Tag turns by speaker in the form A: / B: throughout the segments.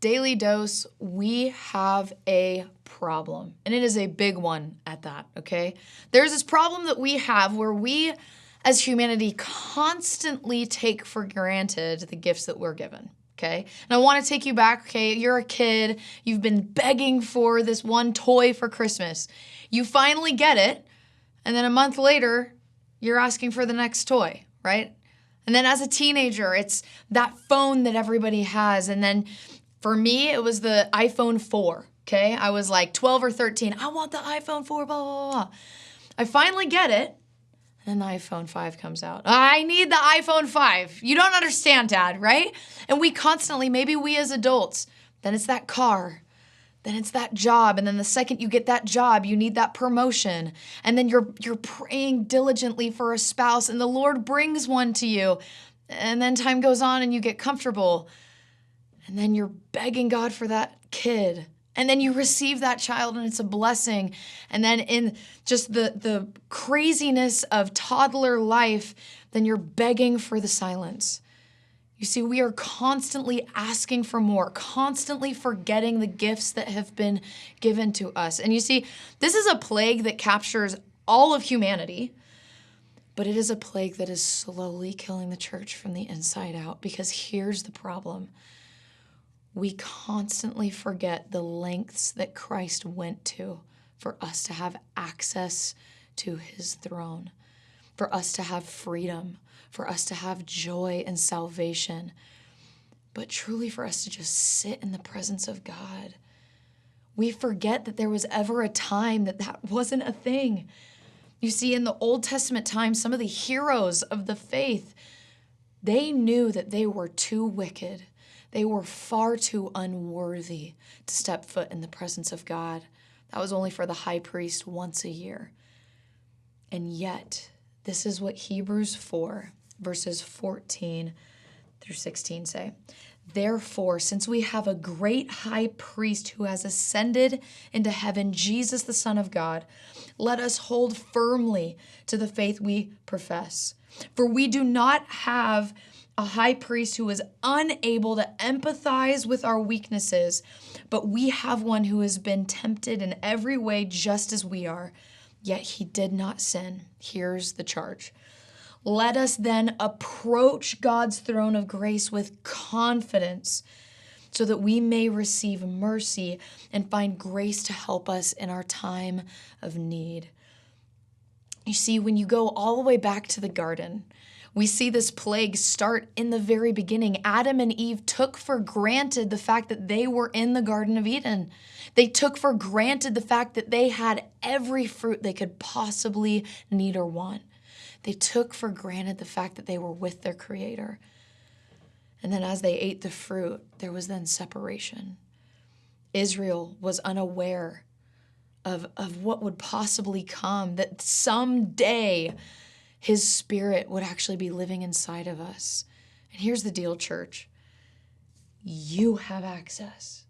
A: Daily Dose, we have a problem, and it is a big one at that, okay? There's this problem that we have where we, as humanity, constantly take for granted the gifts that we're given, okay? And I want to take you back, okay? You're a kid. You've been begging for this one toy for Christmas. You finally get it, and then a month later, you're asking for the next toy, right? And then as a teenager, it's that phone that everybody has, and then for me, it was the iPhone 4, okay? I was like 12 or 13. I want the iPhone 4, blah, blah, blah. I finally get it, and then the iPhone 5 comes out. I need the iPhone 5. You don't understand, Dad, right? And we constantly, maybe we as adults, then it's that car, then it's that job, and then the second you get that job, you need that promotion, and then you're praying diligently for a spouse, and the Lord brings one to you, and then time goes on and you get comfortable. And then you're begging God for that kid. And then you receive that child and it's a blessing. And then in just the craziness of toddler life, then you're begging for the silence. You see, we are constantly asking for more, constantly forgetting the gifts that have been given to us. And you see, this is a plague that captures all of humanity, but it is a plague that is slowly killing the church from the inside out, because here's the problem. We constantly forget the lengths that Christ went to for us to have access to his throne, for us to have freedom, for us to have joy and salvation, but truly for us to just sit in the presence of God. We forget that there was ever a time that that wasn't a thing. You see, in the Old Testament times, some of the heroes of the faith, they knew that they were too wicked. They were far too unworthy to step foot in the presence of God. That was only for the high priest once a year. And yet, this is what Hebrews 4, verses 14 through 16 say. Therefore, since we have a great high priest who has ascended into heaven, Jesus, the Son of God, let us hold firmly to the faith we profess. For we do not have a high priest who is unable to empathize with our weaknesses, but we have one who has been tempted in every way just as we are, yet he did not sin. Here's the charge. Let us then approach God's throne of grace with confidence so that we may receive mercy and find grace to help us in our time of need. You see, when you go all the way back to the garden, we see this plague start in the very beginning. Adam and Eve took for granted the fact that they were in the Garden of Eden. They took for granted the fact that they had every fruit they could possibly need or want. They took for granted the fact that they were with their Creator. And then as they ate the fruit, there was then separation. Israel was unaware of what would possibly come, that someday his Spirit would actually be living inside of us. And here's the deal, church. You have access.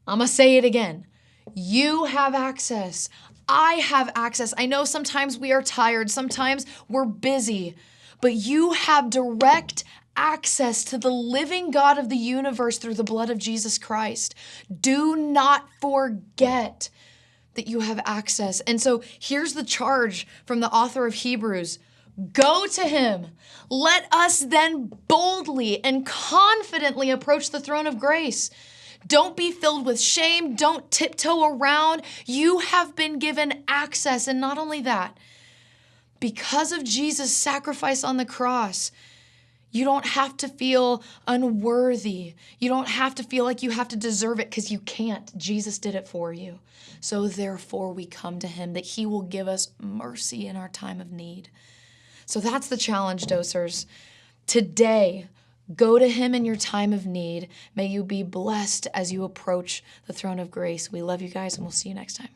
A: I'm going to say it again. You have access. I have access. I know sometimes we are tired. Sometimes we're busy. But you have direct access to the living God of the universe through the blood of Jesus Christ. Do not forget that you have access. And so here's the charge from the author of Hebrews. Go to him. Let us then boldly and confidently approach the throne of grace. Don't be filled with shame. Don't tiptoe around. You have been given access. And not only that, because of Jesus' sacrifice on the cross, you don't have to feel unworthy. You don't have to feel like you have to deserve it, because you can't. Jesus did it for you. So therefore we come to him that he will give us mercy in our time of need. So that's the challenge, dosers. Today, go to him in your time of need. May you be blessed as you approach the throne of grace. We love you guys, and we'll see you next time.